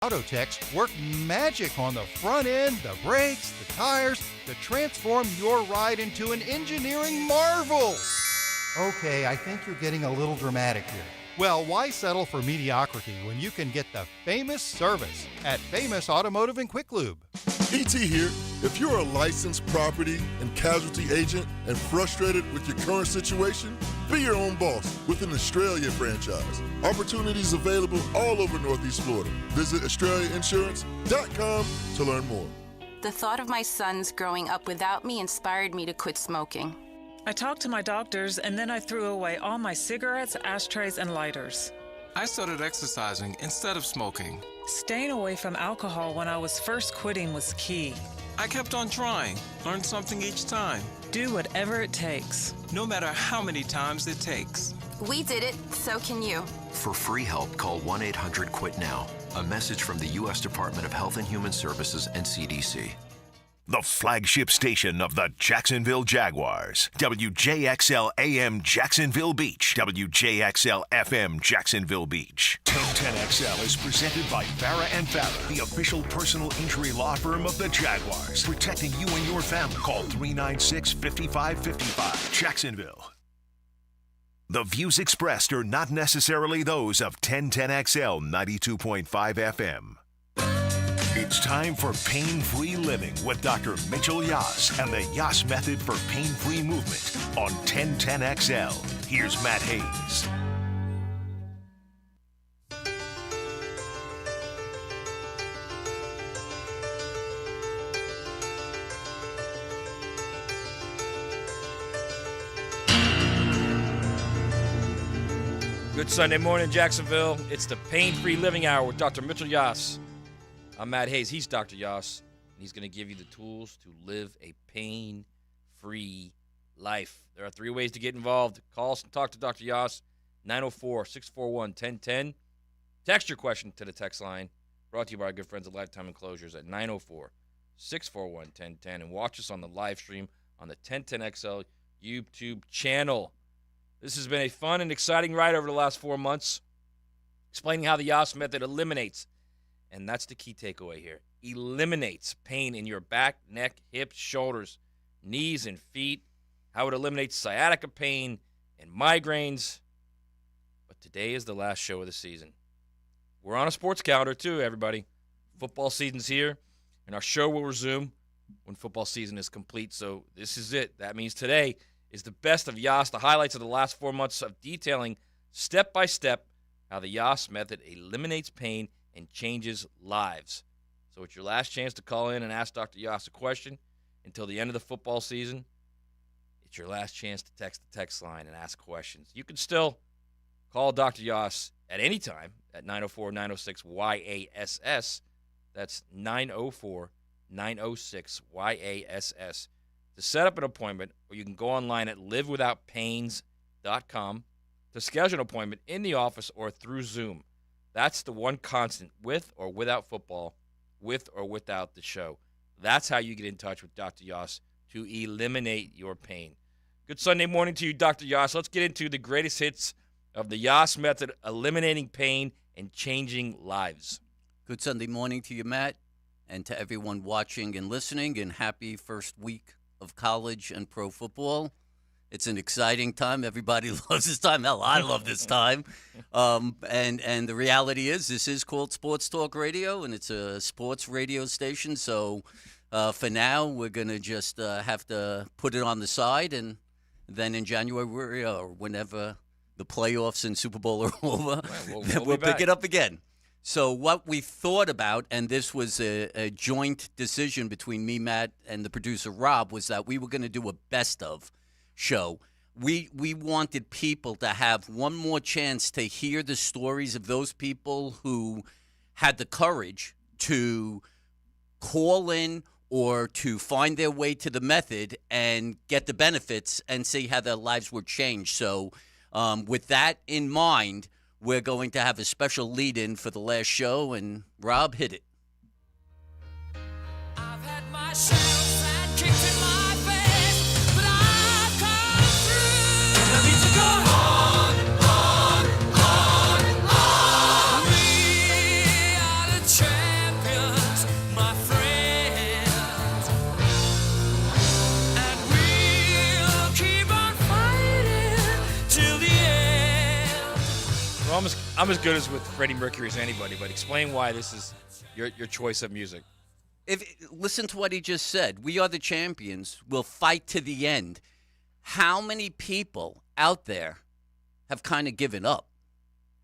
Autotechs work magic on the front end, the brakes, the tires, to transform your ride into an engineering marvel. Okay, I think you're getting a little dramatic here. Well, why settle for mediocrity when you can get the famous service at Famous Automotive and Quick Lube? ET here. If you're a licensed property and casualty agent and frustrated with your current situation, be your own boss with an Australia franchise. Opportunities available all over Northeast Florida. Visit AustraliaInsurance.com to learn more. The thought of my sons growing up without me inspired me to quit smoking. I talked to my doctors, and then I threw away all my cigarettes, ashtrays, and lighters. I started exercising instead of smoking. Staying away from alcohol when I was first quitting was key. I kept on trying, learned something each time. Do whatever it takes. No matter how many times it takes. We did it, so can you. For free help, call 1-800-QUIT-NOW. A message from the U.S. Department of Health and Human Services and CDC. The flagship station of the Jacksonville Jaguars. WJXL AM Jacksonville Beach. WJXL FM Jacksonville Beach. 1010XL is presented by Farah & Farah, the official personal injury law firm of the Jaguars. Protecting you and your family. Call 396-5555. Jacksonville. The views expressed are not necessarily those of 1010XL 92.5 FM. It's time for Pain-Free Living with Dr. Mitchell Yass and the Yass Method for Pain-Free Movement on 1010XL. Here's Matt Hayes. Good Sunday morning, Jacksonville. It's the Pain-Free Living Hour with Dr. Mitchell Yass. I'm Matt Hayes. He's Dr. Yass, and he's going to give you the tools to live a pain-free life. There are 3 ways to get involved. Call us and talk to Dr. Yass, 904-641-1010. Text your question to the text line, brought to you by our good friends at Lifetime Enclosures at 904-641-1010. And watch us on the live stream on the 1010XL YouTube channel. This has been a fun and exciting ride over the last 4 months, explaining how the Yass Method eliminates, and that's the key takeaway here, eliminates pain in your back, neck, hips, shoulders, knees, and feet, how it eliminates sciatica pain and migraines. But today is the last show of the season. We're on a sports calendar too, everybody. Football season's here, and our show will resume when football season is complete. So this is it. That means today is the best of Yass, the highlights of the last 4 months of detailing step-by-step how the Yass Method eliminates pain and changes lives. So it's your last chance to call in and ask Dr. Yass a question until the end of the football season. It's your last chance to text the text line and ask questions. You can still call Dr. Yass at any time at 904-906-YASS. That's 904-906-YASS. To set up an appointment, or you can go online at livewithoutpains.com to schedule an appointment in the office or through Zoom. That's the one constant, with or without football, with or without the show. That's how you get in touch with Dr. Yass to eliminate your pain. Good Sunday morning to you, Dr. Yass. Let's get into the greatest hits of the Yass Method, eliminating pain and changing lives. Good Sunday morning to you, Matt, and to everyone watching and listening, and happy first week of college and pro football. It's an exciting time. Everybody loves this time. Hell, I love this time. And the reality is, this is called Sports Talk Radio, and it's a sports radio station. So for now, we're going to just have to put it on the side, and then in January or whenever the playoffs and Super Bowl are over, we'll pick it up again. So what we thought about, and this was a joint decision between me, Matt, and the producer, Rob, was that we were going to do a best of show. We wanted people to have one more chance to hear the stories of those people who had the courage to call in or to find their way to the method and get the benefits and see how their lives were changed. So with that in mind, we're going to have a special lead-in for the last show, and Rob, hit it. I've had my share of sad kicks in my face, but I've come through. I need to go on. We are the church. I'm as good as with Freddie Mercury as anybody, but explain why this is your choice of music. Listen to what he just said. We are the champions. We'll fight to the end. How many people out there have kind of given up?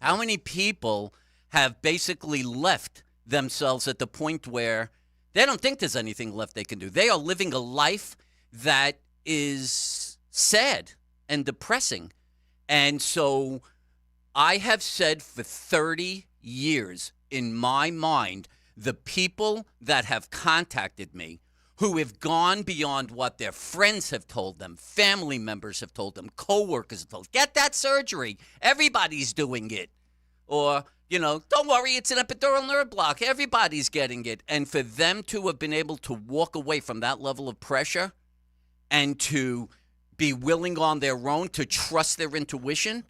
How many people have basically left themselves at the point where they don't think there's anything left they can do? They are living a life that is sad and depressing. And so I have said for 30 years, in my mind, the people that have contacted me who have gone beyond what their friends have told them, family members have told them, coworkers have told them, get that surgery. Everybody's doing it. Or, don't worry, it's an epidural nerve block. Everybody's getting it. And for them to have been able to walk away from that level of pressure and to be willing on their own to trust their intuition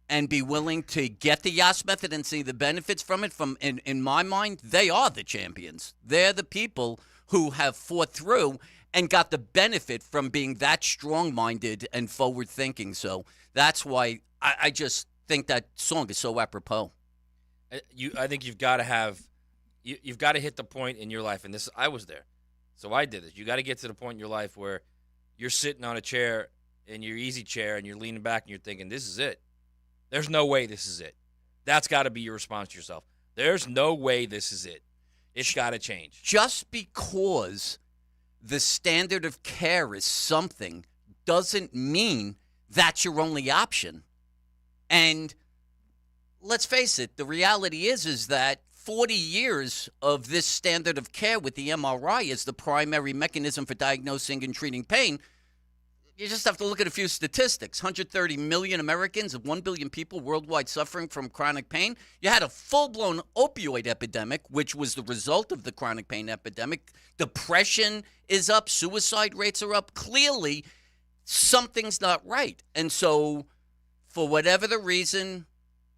and be willing to get the Yass Method and see the benefits from it, in my mind, they are the champions. They're the people who have fought through and got the benefit from being that strong-minded and forward-thinking. So that's why I just think that song is so apropos. I think you've got to you've got to hit the point in your life, and I was there, so I did this. You got to get to the point in your life where you're sitting on a chair in your easy chair and you're leaning back and you're thinking, this is it. There's no way this is it. That's got to be your response to yourself. There's no way this is it. It's got to change. Just because the standard of care is something doesn't mean that's your only option. And let's face it, the reality is that 40 years of this standard of care with the MRI as the primary mechanism for diagnosing and treating pain, you just have to look at a few statistics. 130 million Americans and 1 billion people worldwide suffering from chronic pain. You had a full-blown opioid epidemic, which was the result of the chronic pain epidemic. Depression is up. Suicide rates are up. Clearly, something's not right. And so, for whatever the reason,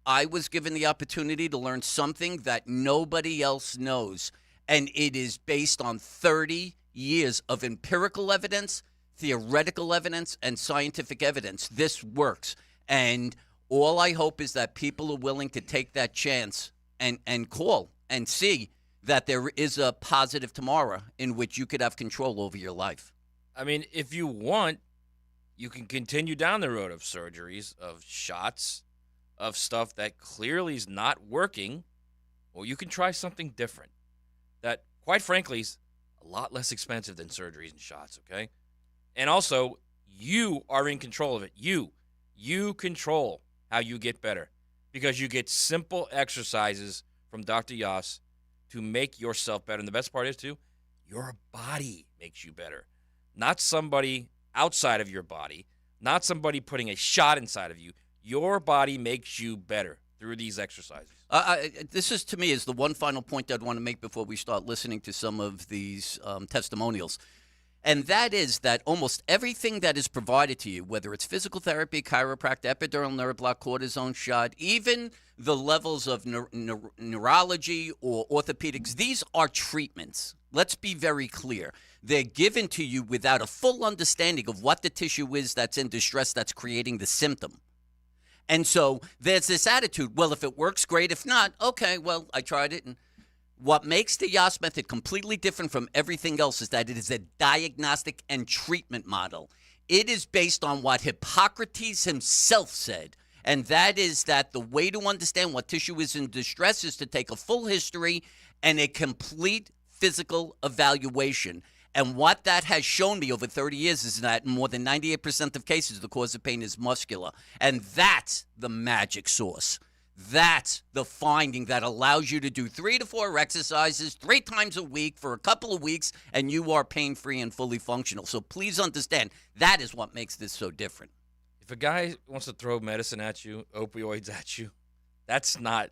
I was given the opportunity to learn something that nobody else knows. And it is based on 30 years of empirical evidence, theoretical evidence, and scientific evidence. This works. And all I hope is that people are willing to take that chance and call and see that there is a positive tomorrow in which you could have control over your life. I mean, if you want, you can continue down the road of surgeries, of shots, of stuff that clearly is not working, or you can try something different that, quite frankly, is a lot less expensive than surgeries and shots, okay? And also, you are in control of it. You control how you get better because you get simple exercises from Dr. Yass to make yourself better. And the best part is, too, your body makes you better. Not somebody outside of your body, not somebody putting a shot inside of you. Your body makes you better through these exercises. This is, to me, is the one final point I'd want to make before we start listening to some of these testimonials. And that is that almost everything that is provided to you, whether it's physical therapy, chiropractic, epidural nerve block, cortisone shot, even the levels of neurology or orthopedics, these are treatments. Let's be very clear. They're given to you without a full understanding of what the tissue is that's in distress that's creating the symptom. And so there's this attitude, well, if it works, great. If not, okay, well, I tried it. And what makes the Yass Method completely different from everything else is that it is a diagnostic and treatment model. It is based on what Hippocrates himself said, and that is that the way to understand what tissue is in distress is to take a full history and a complete physical evaluation. And what that has shown me over 30 years is that in more than 98% of cases, the cause of pain is muscular. And that's the magic sauce. That's the finding that allows you to do 3 to 4 exercises 3 times a week for a couple of weeks, and you are pain-free and fully functional. So please understand, that is what makes this so different. If a guy wants to throw medicine at you, opioids at you, that's not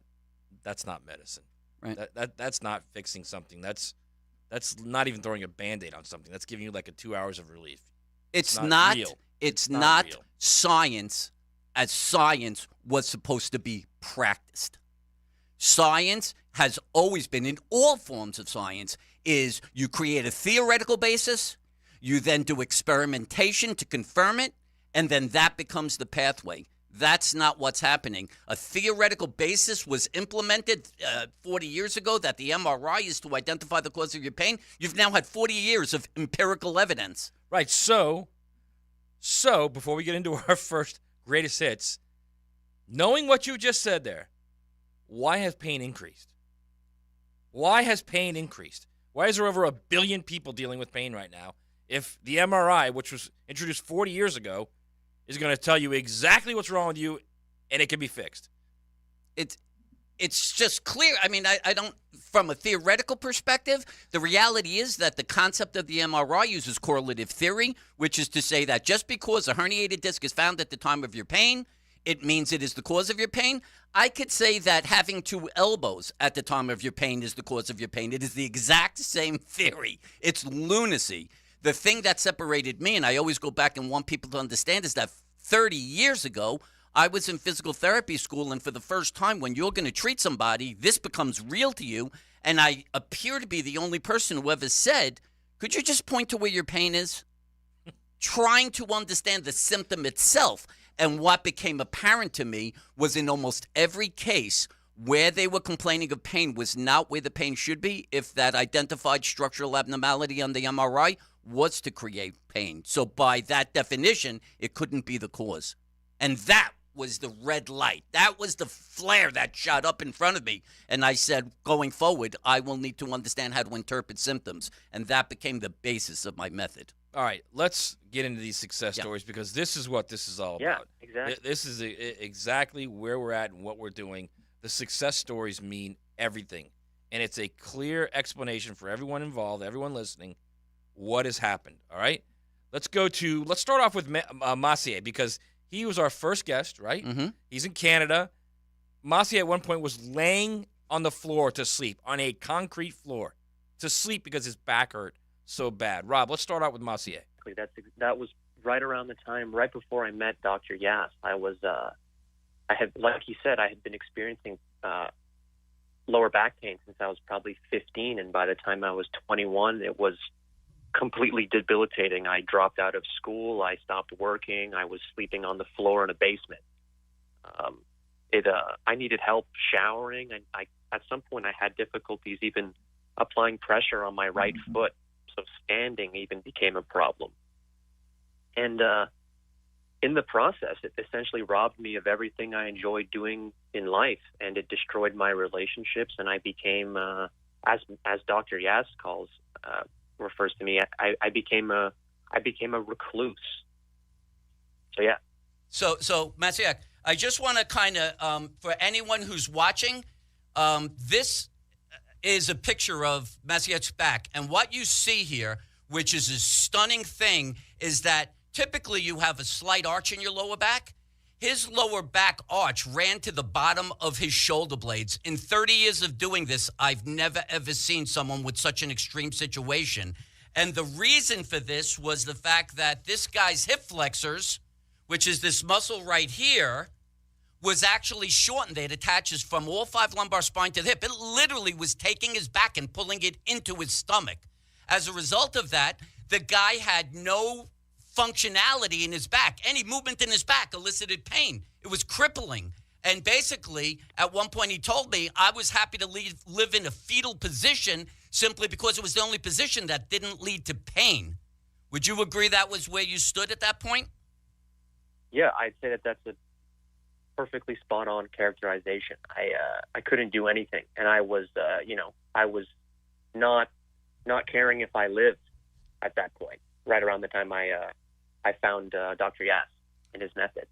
medicine. Right. That's not fixing something. That's not even throwing a Band-Aid on something. That's giving you like 2 hours of relief. It's not real. It's not real. Science as science was supposed to be practiced. Science has always been, in all forms of science, is you create a theoretical basis, you then do experimentation to confirm it, and then that becomes the pathway. That's not what's happening. A theoretical basis was implemented 40 years ago that the MRI is to identify the cause of your pain. You've now had 40 years of empirical evidence. Right. So before we get into our first greatest hits, knowing what you just said there, why has pain increased? Why has pain increased? Why is there over 1 billion people dealing with pain right now if the MRI, which was introduced 40 years ago, is going to tell you exactly what's wrong with you and it can be fixed? It's just clear. I mean, I don't, from a theoretical perspective, the reality is that the concept of the MRI uses correlative theory, which is to say that just because a herniated disc is found at the time of your pain, it means it is the cause of your pain. I could say that having 2 elbows at the time of your pain is the cause of your pain. It is the exact same theory. It's lunacy. The thing that separated me, and I always go back and want people to understand, is that 30 years ago, I was in physical therapy school, and for the first time, when you're going to treat somebody, this becomes real to you, and I appear to be the only person who ever said, could you just point to where your pain is? Trying to understand the symptom itself. And what became apparent to me was in almost every case where they were complaining of pain was not where the pain should be if that identified structural abnormality on the MRI was to create pain. So by that definition, it couldn't be the cause. And that was the red light. That was the flare that shot up in front of me. And I said, going forward, I will need to understand how to interpret symptoms. And that became the basis of my method. All right, let's get into these success stories because this is what this is all about. Yeah, exactly. This is exactly where we're at and what we're doing. The success stories mean everything. And it's a clear explanation for everyone involved, everyone listening, what has happened. All right? Let's start off with Maciej because he was our first guest, right? Mm-hmm. He's in Canada. Maciej at one point was laying on the floor to sleep, on a concrete floor, to sleep because his back hurt so bad. Rob, let's start out with Maciej. That was right around the time, right before I met Dr. Yass. Like he said, I had been experiencing lower back pain since I was probably 15, and by the time I was 21, it was completely debilitating. I dropped out of school. I stopped working. I was sleeping on the floor in a basement. I needed help showering, and at some point I had difficulties even applying pressure on my right foot. So standing even became a problem. And in the process, it essentially robbed me of everything I enjoyed doing in life, and it destroyed my relationships, and I became, as Dr. Yass refers to me, I became a recluse. So, yeah. So Maciej, I just want to kind of, for anyone who's watching, this is a picture of Maciej's back. And what you see here, which is a stunning thing, is that typically you have a slight arch in your lower back. His lower back arch ran to the bottom of his shoulder blades. In 30 years of doing this, I've never, ever seen someone with such an extreme situation. And the reason for this was the fact that this guy's hip flexors, which is this muscle right here, was actually shortened. It attaches from all 5 lumbar spine to the hip. It literally was taking his back and pulling it into his stomach. As a result of that, the guy had no functionality in his back. Any movement in his back elicited pain. It was crippling. And basically, at one point he told me, I was happy to live in a fetal position simply because it was the only position that didn't lead to pain. Would you agree that was where you stood at that point? Yeah, I'd say that's a perfectly spot on characterization. I couldn't do anything, and I was not caring if I lived at that point. Right around the time I found Dr. Yass and his method.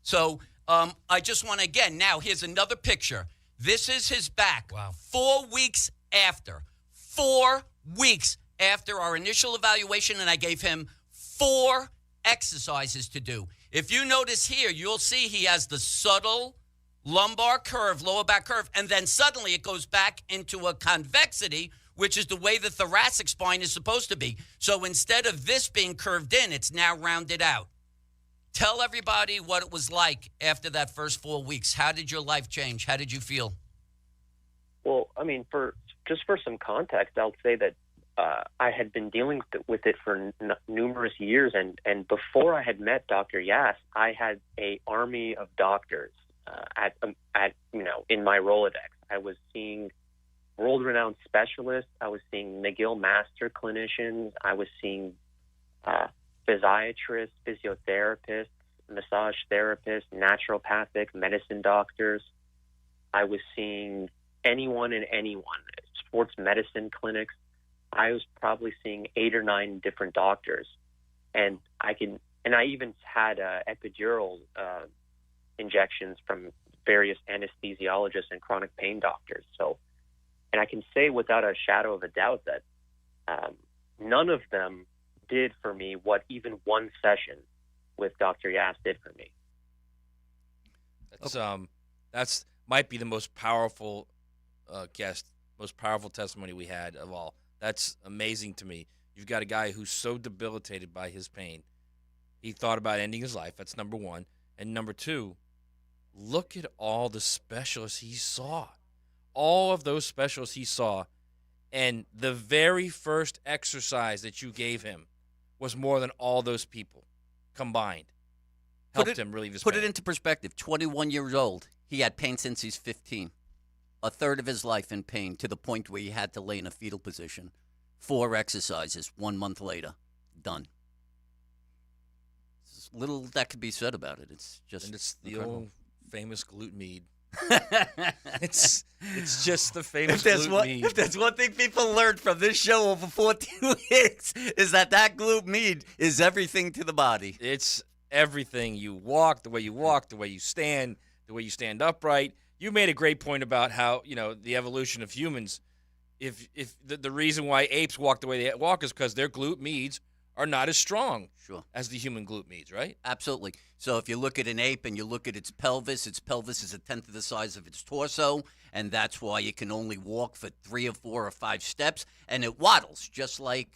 So I just want to again. Now here's another picture. This is his back. Wow. 4 weeks after. 4 weeks after our initial evaluation, and I gave him 4 exercises to do. If you notice here, you'll see he has the subtle lumbar curve, lower back curve, and then suddenly it goes back into a convexity, which is the way the thoracic spine is supposed to be. So instead of this being curved in, it's now rounded out. Tell everybody what it was like after that first 4 weeks. How did your life change? How did you feel? Well, I mean, for some context, I'll say that I had been dealing with it for numerous years, and before I had met Dr. Yass, I had a army of doctors in my Rolodex. I was seeing world-renowned specialists. I was seeing McGill master clinicians. I was seeing physiatrists, physiotherapists, massage therapists, naturopathic medicine doctors. I was seeing anyone and anyone, sports medicine clinics. I was probably seeing 8 or 9 different doctors, and I even had epidural injections from various anesthesiologists and chronic pain doctors. So, and I can say without a shadow of a doubt that none of them did for me what even one session with Dr. Yass did for me. That's might be the most powerful most powerful testimony we had of all. That's amazing to me. You've got a guy who's so debilitated by his pain. He thought about ending his life. That's number one. And number two, look at all the specialists he saw. All of those specialists he saw, and the very first exercise that you gave him was more than all those people combined. Helped him relieve his pain. Put it into perspective. 21 years old. He had pain since he's 15. A third of his life in pain, to the point where he had to lay in a fetal position. 4 exercises, 1 month later. Done. There's little that could be said about it. It's just and it's the incredible. old famous glute med. it's just the famous glute med. If there's one thing people learned from this show over 14 weeks, is that glute med is everything to the body. It's everything. You walk, the way you stand, the way you stand upright. You made a great point about how, the evolution of humans, if the reason why apes walk the way they walk is because their glute meds are not as strong as the human glute meds, right? Absolutely. So if you look at an ape and you look at its pelvis is 1/10 of the size of its torso, and that's why it can only walk for 3 or 4 or 5 steps, and it waddles just like,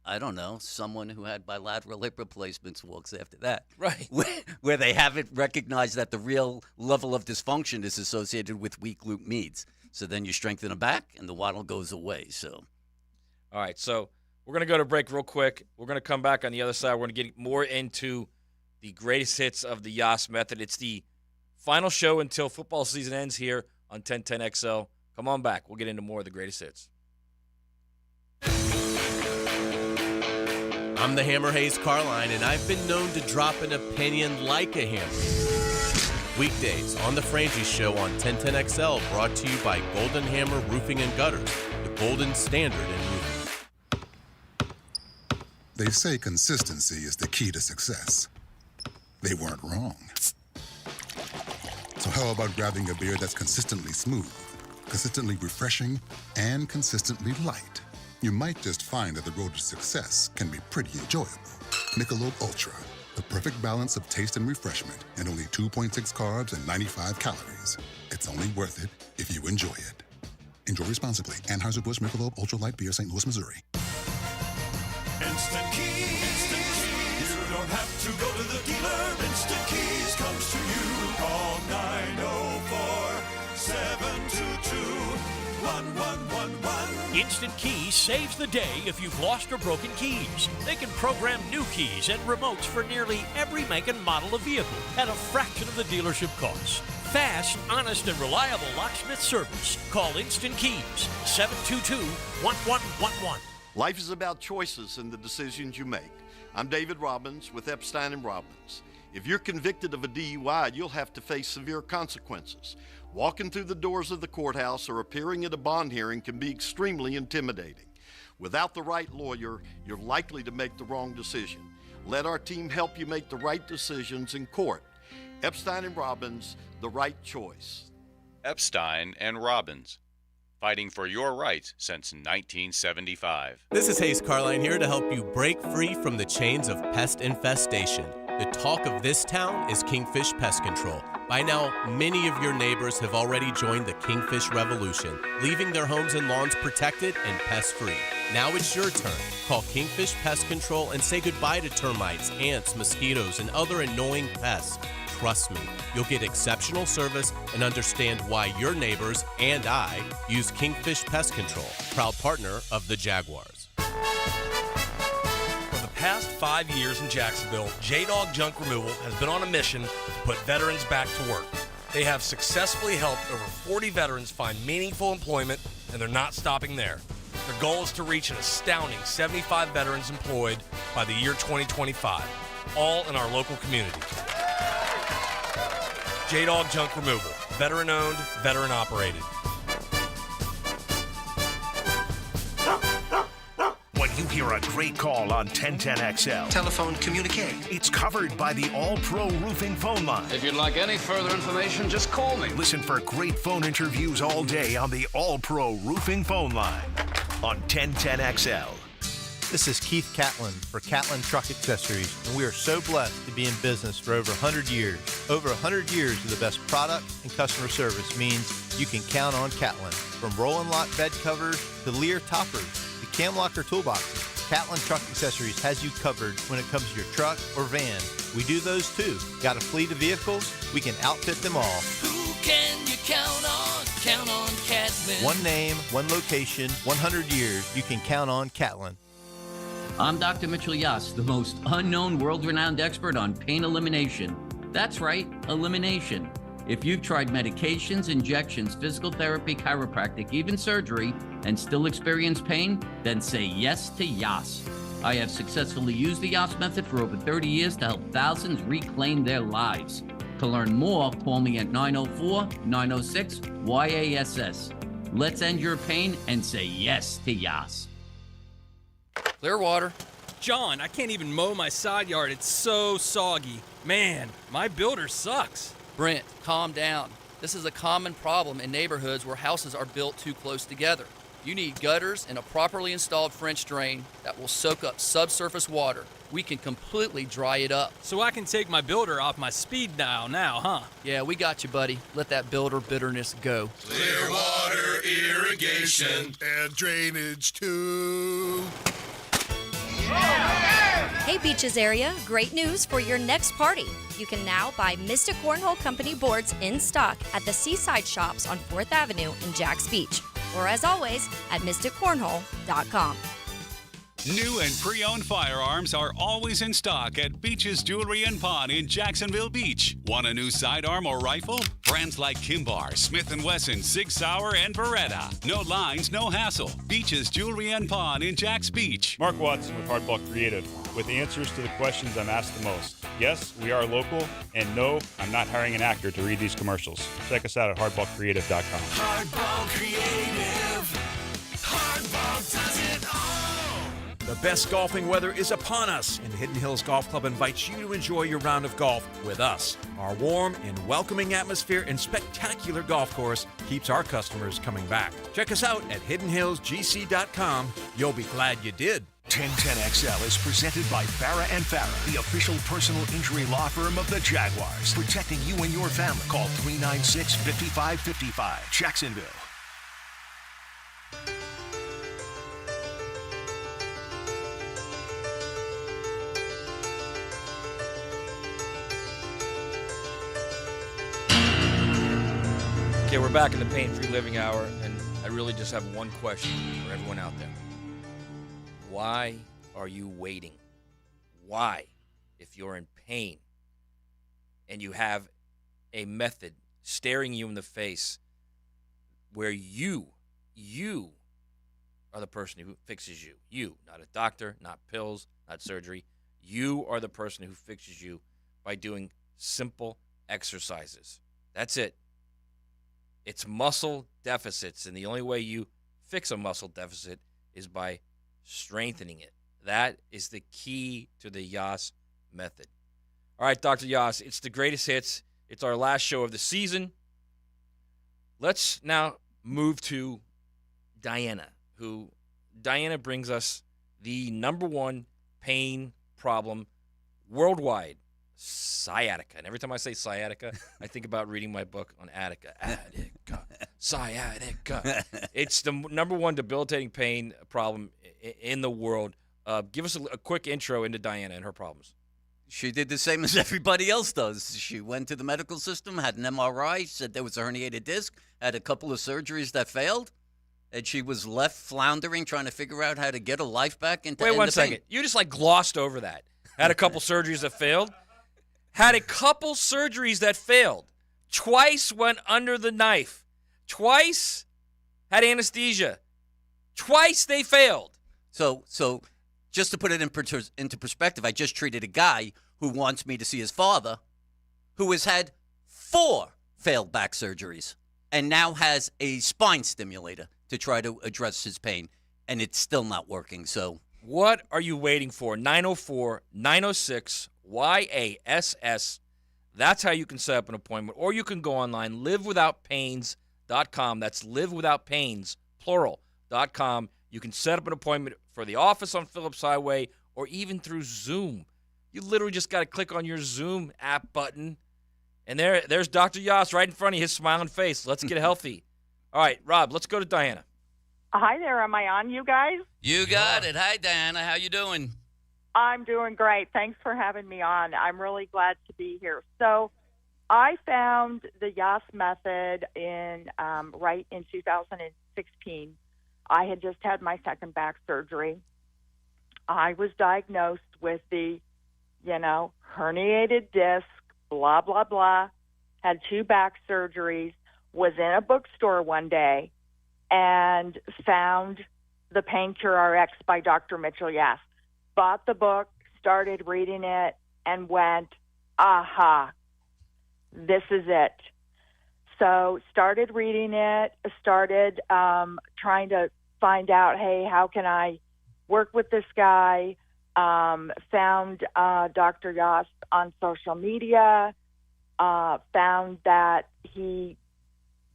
I don't know, someone who had bilateral hip replacements walks after that. Right. Where they haven't recognized that the real level of dysfunction is associated with weak glute meds. So then you strengthen the back and the waddle goes away. So, all right, so we're going to go to break real quick. We're going to come back on the other side. We're going to get more into the greatest hits of the Yass Method. It's the final show until football season ends here on 1010XL. Come on back. We'll get into more of the greatest hits. I'm the Hammer Hayes Carline, and I've been known to drop an opinion like a hammer. Weekdays on The Frangie Show on 1010XL, brought to you by Golden Hammer Roofing and Gutters, the golden standard in roofing. They say consistency is the key to success. They weren't wrong. So how about grabbing a beer that's consistently smooth, consistently refreshing, and consistently light? You might just find that the road to success can be pretty enjoyable. Michelob Ultra, the perfect balance of taste and refreshment, and only 2.6 carbs and 95 calories. It's only worth it if you enjoy it. Enjoy responsibly. Anheuser-Busch Michelob Ultra Light Beer, St. Louis, Missouri. Instant Keys. You don't have to go to the dealer. Instant Keys comes to you. Call 904-722-1111. Instant Keys saves the day if you've lost or broken keys. They can program new keys and remotes for nearly every make and model of vehicle at a fraction of the dealership cost. Fast, honest, and reliable locksmith service. Call Instant Keys, 722-1111. Life is about choices and the decisions you make. I'm David Robbins with Epstein & Robbins. If you're convicted of a DUI, you'll have to face severe consequences. Walking through the doors of the courthouse or appearing at a bond hearing can be extremely intimidating. Without the right lawyer, you're likely to make the wrong decision. Let our team help you make the right decisions in court. Epstein & Robbins, the right choice. Epstein & Robbins, fighting for your rights since 1975. This is Hayes Carline here to help you break free from the chains of pest infestation. The talk of this town is Kingfish Pest Control. By now, many of your neighbors have already joined the Kingfish Revolution, leaving their homes and lawns protected and pest-free. Now it's your turn. Call Kingfish Pest Control and say goodbye to termites, ants, mosquitoes, and other annoying pests. Trust me, you'll get exceptional service and understand why your neighbors and I use Kingfish Pest Control, proud partner of the Jaguars. For the past 5 years in Jacksonville, J-Dog Junk Removal has been on a mission to put veterans back to work. They have successfully helped over 40 veterans find meaningful employment, and they're not stopping there. Their goal is to reach an astounding 75 veterans employed by the year 2025, all in our local community. J-Dog Junk Removal, veteran-owned, veteran-operated. When you hear a great call on 1010XL, telephone communique, it's covered by the All-Pro Roofing phone line. If you'd like any further information, just call me. Listen for great phone interviews all day on the All-Pro Roofing phone line on 1010XL. This is Keith Catlin for Catlin Truck Accessories, and we are so blessed to be in business for over 100 years. Over 100 years of the best product and customer service means you can count on Catlin. From Roll and Lock bed covers to Lear toppers to Cam Locker toolboxes, Catlin Truck Accessories has you covered when it comes to your truck or van. We do those too. Got a fleet of vehicles? We can outfit them all. Who can you count on? Count on Catlin. One name, one location, 100 years. You can count on Catlin. I'm Dr. Mitchell Yass, the most unknown world-renowned expert on pain elimination. That's right, elimination. If you've tried medications, injections, physical therapy, chiropractic, even surgery, and still experience pain, then say yes to Yass. I have successfully used the Yass Method for over 30 years to help thousands reclaim their lives. To learn more, call me at 904-906-YASS. Let's end your pain and say yes to Yass. Clearwater. John, I can't even mow my side yard. It's so soggy. Man, my builder sucks. Brent, calm down. This is a common problem in neighborhoods where houses are built too close together. You need gutters and a properly installed French drain that will soak up subsurface water. We can completely dry it up. So I can take my builder off my speed dial now, huh? Yeah, we got you, buddy. Let that builder bitterness go. Clearwater irrigation and drainage too. Hey Beaches area, great news for your next party. You can now buy Mystic Cornhole Company boards in stock at the Seaside Shops on 4th Avenue in Jacks Beach, or as always at mysticcornhole.com. New and pre-owned firearms are always in stock at Beach's Jewelry and Pawn in Jacksonville Beach. Want a new sidearm or rifle? Brands like Kimbar, Smith & Wesson, Sig Sauer, and Beretta. No lines, no hassle. Beach's Jewelry and Pawn in Jacks Beach. Mark Watson with Hardball Creative, with answers to the questions I'm asked the most. Yes, we are local, and no, I'm not hiring an actor to read these commercials. Check us out at hardballcreative.com. Hardball Creative. Hardball does it all. The best golfing weather is upon us, and Hidden Hills Golf Club invites you to enjoy your round of golf with us. Our warm and welcoming atmosphere and spectacular golf course keeps our customers coming back. Check us out at hiddenhillsgc.com. You'll be glad you did. 1010XL is presented by Farah & Farah, the official personal injury law firm of the Jaguars, protecting you and your family. Call 396-5555, Jacksonville. Okay, we're back in the Pain-Free Living Hour, and I really just have one question for everyone out there. Why are you waiting? Why, if you're in pain and you have a method staring you in the face where you are the person who fixes you. You, not a doctor, not pills, not surgery. You are the person who fixes you by doing simple exercises. That's it. It's muscle deficits, and the only way you fix a muscle deficit is by strengthening it. That is the key to the Yass Method. All right, Dr. Yass, it's the greatest hits. It's our last show of the season. Let's now move to Diana, who Diana brings us the number one pain problem worldwide, sciatica. And every time I say sciatica, I think about reading my book on Attica. Attica, sciatica. It's the number one debilitating pain problem in the world. Give us a quick intro into Diana and her problems. She did the same as everybody else does. She went to the medical system, had an MRI, said there was a herniated disc, had a couple of surgeries that failed, and she was left floundering, trying to figure out how to get her life back into. Wait 1 second. You just like glossed over that. Had a couple surgeries that failed. Had a couple surgeries that failed. Twice went under the knife. Twice had anesthesia. Twice they failed. So just to put it into perspective, I just treated a guy who wants me to see his father, who has had 4 failed back surgeries and now has a spine stimulator to try to address his pain, and it's still not working. So what are you waiting for? 904-906-YASS. That's how you can set up an appointment. Or you can go online, livewithoutpains.com. That's livewithoutpains, plural.com. You can set up an appointment for the office on Phillips Highway or even through Zoom. You literally just got to click on your Zoom app button, and there's Dr. Yass right in front of you, his smiling face. Let's get healthy. All right, Rob, let's go to Diana. Hi there. Am I on, you guys? You got it. Hi, Diana. How you doing? I'm doing great. Thanks for having me on. I'm really glad to be here. So I found the Yass Method right in 2016. I had just had my second back surgery. I was diagnosed with the, herniated disc, blah, blah, blah. Had 2 back surgeries, was in a bookstore one day, and found The Pain Cure RX by Dr. Mitchell Yass. Bought the book, started reading it, and went, aha, this is it. So started reading it, started trying to find out, hey, how can I work with this guy? Found Dr. Yass on social media, found that he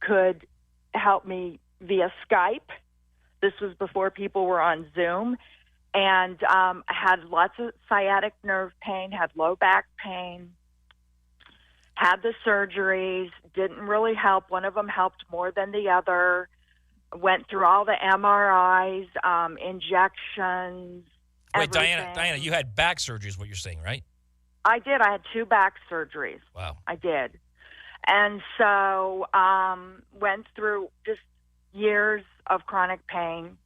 could help me via Skype. This was before people were on Zoom. And had lots of sciatic nerve pain, had low back pain, had the surgeries, didn't really help. One of them helped more than the other. Went through all the MRIs, injections. Wait, everything. Diana, you had back surgery is what you're saying, right? I did. I had 2 back surgeries. Wow. I did. And so went through just years of chronic pain.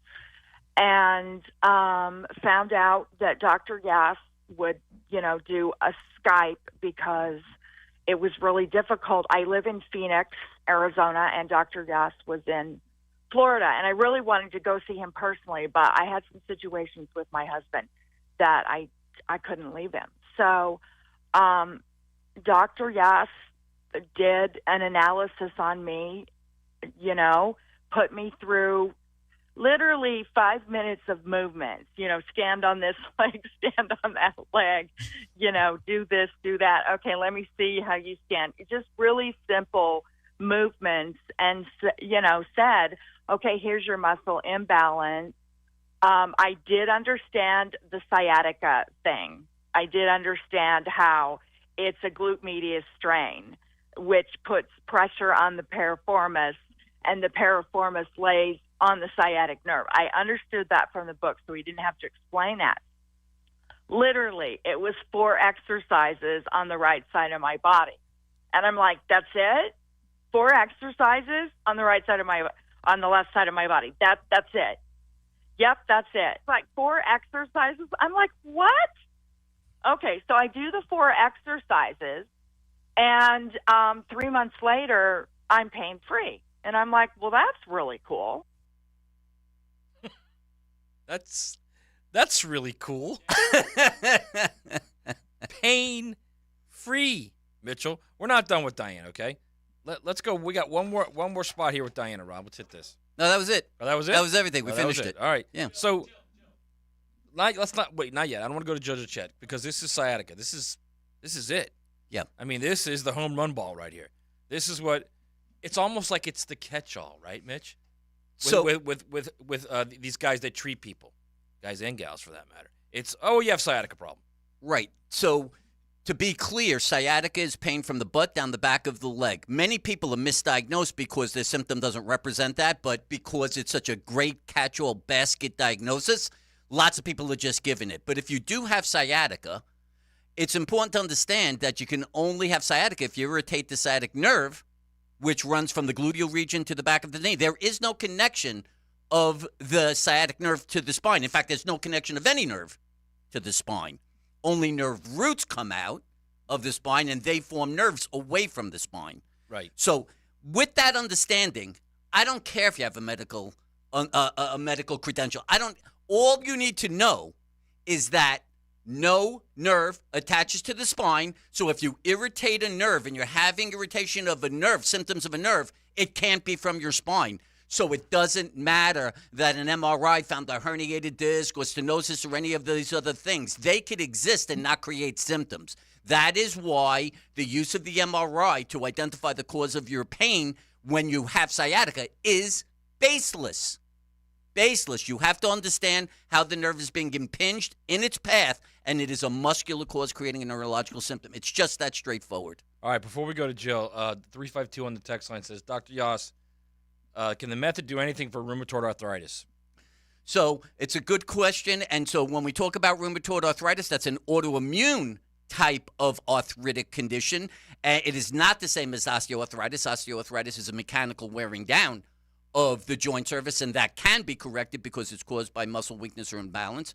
And found out that Dr. Yass would, do a Skype because it was really difficult. I live in Phoenix, Arizona, and Dr. Yass was in Florida. And I really wanted to go see him personally, but I had some situations with my husband that I couldn't leave him. So Dr. Yass did an analysis on me, put me through literally 5 minutes of movements, stand on this leg, stand on that leg, do this, do that. Okay, let me see how you stand. Just really simple movements and, said, okay, here's your muscle imbalance. I did understand the sciatica thing. I did understand how it's a glute medius strain, which puts pressure on the piriformis, and the piriformis lays on the sciatic nerve. I understood that from the book, so he didn't have to explain that. Literally, it was 4 exercises on the right side of my body. And I'm like, that's it? 4 exercises on the left side of my body. That's it. Yep, that's it. Like 4 exercises. I'm like, what? Okay, so I do the 4 exercises, and 3 months later, I'm pain-free. And I'm like, well, that's really cool. That's really cool. Pain-free, Mitchell. We're not done with Diana, okay? Let's go. We got one more spot here with Diana, Rob. Let's hit this. No, that was it. Oh, that was it? That was everything. We finished it. All right. Yeah. So, let's not wait. Not yet. I don't want to go to Judge Chet because this is sciatica. This is it. Yeah. I mean, this is the home run ball right here. This is what. It's almost like it's the catch-all, right, Mitch? With these guys that treat people, guys and gals for that matter. It's you have sciatica problem. Right. So, to be clear, sciatica is pain from the butt down the back of the leg. Many people are misdiagnosed because their symptom doesn't represent that, but because it's such a great catch-all basket diagnosis, lots of people are just given it. But if you do have sciatica, it's important to understand that you can only have sciatica if you irritate the sciatic nerve, which runs from the gluteal region to the back of the knee. There is no connection of the sciatic nerve to the spine. In fact, there's no connection of any nerve to the spine. Only nerve roots come out of the spine, and they form nerves away from the spine. Right. So with that understanding, I don't care if you have a medical credential. All you need to know is that no nerve attaches to the spine. So if you irritate a nerve and you're having irritation of a nerve, symptoms of a nerve, it can't be from your spine. So it doesn't matter that an MRI found a herniated disc or stenosis or any of these other things. They could exist and not create symptoms. That is why the use of the MRI to identify the cause of your pain when you have sciatica is baseless. Baseless. You have to understand how the nerve is being impinged in its path, and it is a muscular cause creating a neurological symptom. It's just that straightforward. All right, before we go to Jill, 352 on the text line says, Dr. Yass, can the method do anything for rheumatoid arthritis? So it's a good question. And so when we talk about rheumatoid arthritis, that's an autoimmune type of arthritic condition. It is not the same as osteoarthritis. Osteoarthritis is a mechanical wearing down of the joint surface, and that can be corrected because it's caused by muscle weakness or imbalance.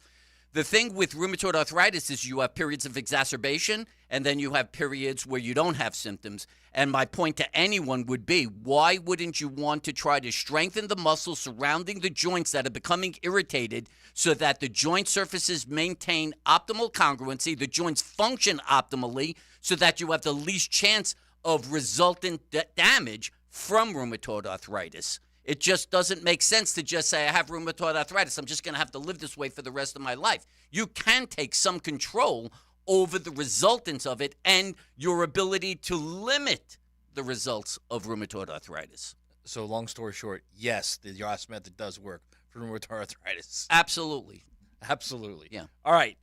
The thing with rheumatoid arthritis is you have periods of exacerbation, and then you have periods where you don't have symptoms. And my point to anyone would be, why wouldn't you want to try to strengthen the muscles surrounding the joints that are becoming irritated so that the joint surfaces maintain optimal congruency, the joints function optimally, so that you have the least chance of resultant damage from rheumatoid arthritis? It just doesn't make sense to just say, I have rheumatoid arthritis, I'm just going to have to live this way for the rest of my life. You can take some control over the resultants of it and your ability to limit the results of rheumatoid arthritis. So long story short, yes, the Yass Method does work for rheumatoid arthritis. Absolutely. Absolutely. Yeah. All right.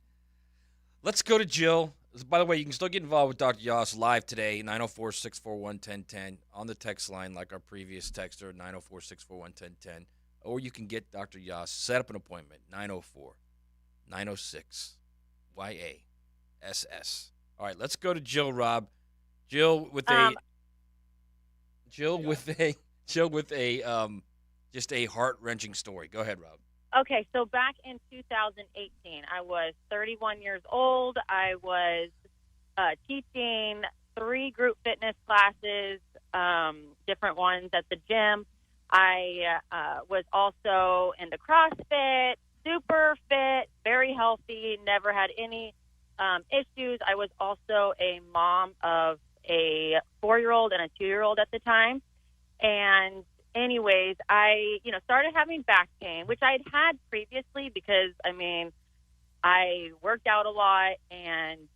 Let's go to Jill. By the way, you can still get involved with Dr. Yass live today, 904-641-1010, on the text line like our previous texter, 904-641-1010. Or you can get Dr. Yass, set up an appointment, 904-906-YASS. All right, let's go to Jill, Rob. Jill with just a heart-wrenching story. Go ahead, Rob. Okay, so back in 2018, I was 31 years old. I was teaching 3 group fitness classes, different ones at the gym. I was also into CrossFit, super fit, very healthy, never had any issues. I was also a mom of a 4-year-old and a 2-year-old at the time. And anyways, I, started having back pain, which I'd had previously because, I worked out a lot and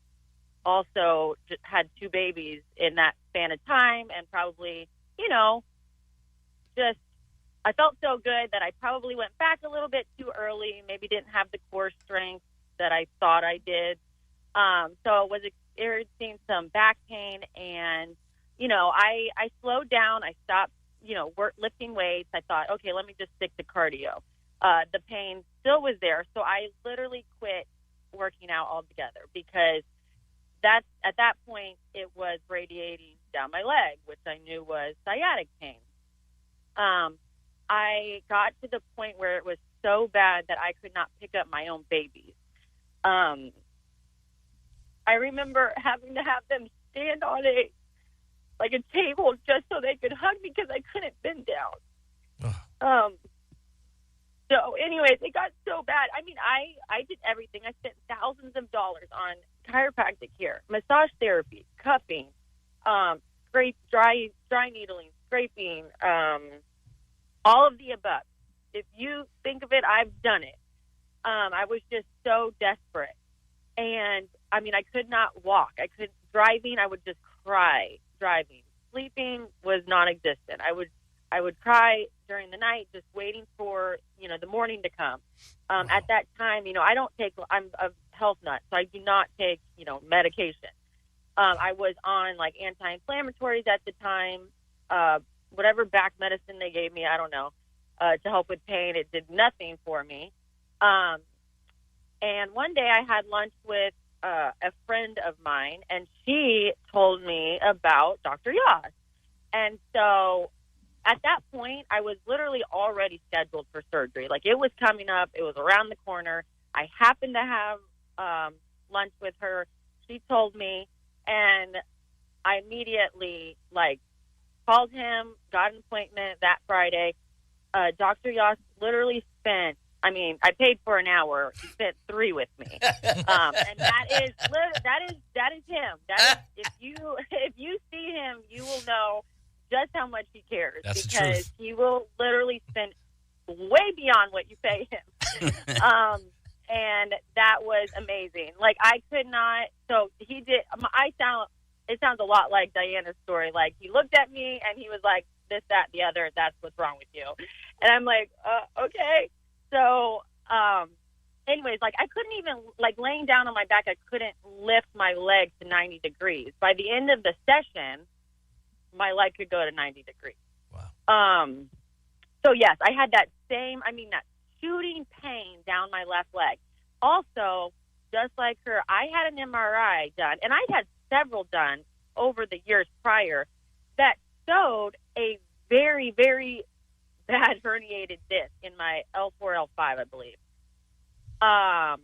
also just had 2 babies in that span of time and probably, I felt so good that I probably went back a little bit too early, maybe didn't have the core strength that I thought I did. So I was experiencing some back pain and, I slowed down. I stopped lifting weights. I thought, okay, let me just stick to cardio. The pain still was there, so I literally quit working out altogether because at that point it was radiating down my leg, which I knew was sciatic pain. I got to the point where it was so bad that I could not pick up my own babies. I remember having to have them stand on a table just so they could hug me because I couldn't bend down. So anyways, it got so bad. I did everything. I spent thousands of dollars on chiropractic care, massage therapy, cupping, dry needling, scraping, all of the above. If you think of it, I've done it. I was just so desperate. And I could not walk. Driving, I would just cry driving. Sleeping was non-existent. I would cry during the night just waiting for, the morning to come. At that time, I'm a health nut, so I do not take, medication. I was on anti-inflammatories at the time, whatever back medicine they gave me, I don't know, to help with pain. It did nothing for me. And one day I had lunch with a friend of mine, and she told me about Dr. Yass. And so at that point, I was literally already scheduled for surgery. Like, it was coming up. It was around the corner. I happened to have lunch with her. She told me, and I immediately, like, called him, got an appointment that Friday. Dr. Yass literally spent, I paid for an hour. He spent 3 with me. And that is him. That is, if you see him, you will know just how much he cares. That's the because truth. he will literally spend way beyond what you pay him. And that was amazing. Like, I could not. So he did. It sounds a lot like Diana's story. Like, he looked at me and he was like, this, that, the other. That's what's wrong with you. And I'm like, okay. So, anyways, like, I couldn't even, like, laying down on my back, I couldn't lift my leg to 90 degrees. By the end of the session, my leg could go to 90 degrees. Wow. So, yes, I had that that shooting pain down my left leg. Also, just like her, I had an MRI done, and I had several done over the years prior that showed a very, very bad herniated disc in my L4, L5, I believe. I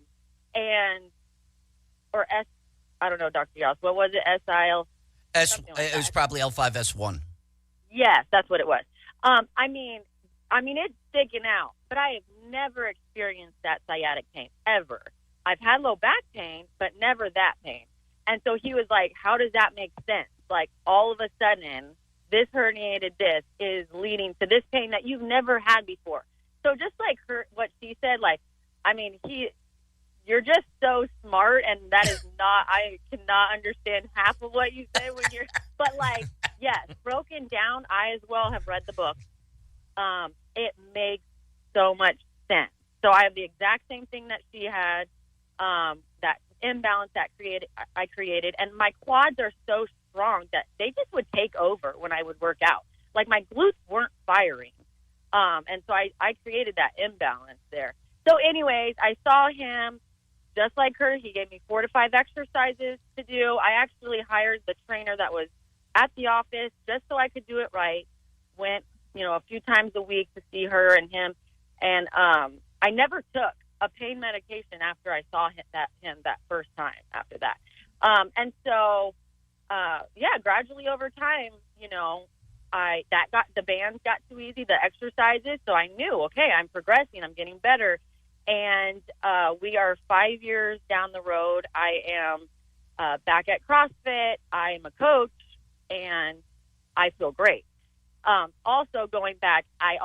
don't know, Dr. Yass, what was it? SIL? It was probably L5S1. Yes, that's what it was. It's sticking out, but I have never experienced that sciatic pain, ever. I've had low back pain, but never that pain. And so he was like, how does that make sense? Like, all of a sudden, this herniated disc is leading to this pain that you've never had before. So just like what she said, like, you're just so smart, and that is not, I cannot understand half of what you say when you're, but like, yes, broken down, I as well have read the book. It makes so much sense. So I have the exact same thing that she had, that imbalance that I created, and my quads are so strong that they just would take over when I would work out. Like, my glutes weren't firing. And so I created that imbalance there. So anyways, I saw him just like her. He gave me 4 to 5 exercises to do. I actually hired the trainer that was at the office just so I could do it right. Went, a few times a week to see her and him. And I never took a pain medication after I saw him that first time after that. And so, gradually over time, the bands got too easy, the exercises. So I knew, okay, I'm progressing, I'm getting better. And we are 5 years down the road. I am back at CrossFit. I'm a coach, and I feel great. Also, going back, I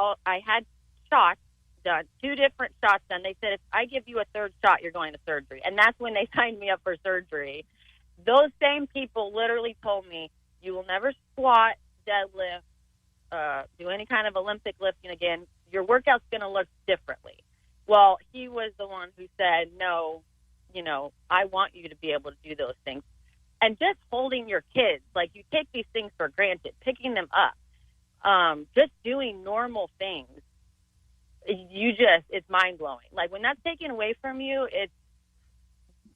had shots done, 2 different shots done. They said, if I give you a 3rd shot, you're going to surgery. And that's when they signed me up for surgery. Those same people literally told me, you will never squat, deadlift, do any kind of Olympic lifting again. Your workout's going to look differently. Well, he was the one who said, no, I want you to be able to do those things. And just holding your kids, like, you take these things for granted, picking them up, just doing normal things. It's mind-blowing. Like, when that's taken away from you, it's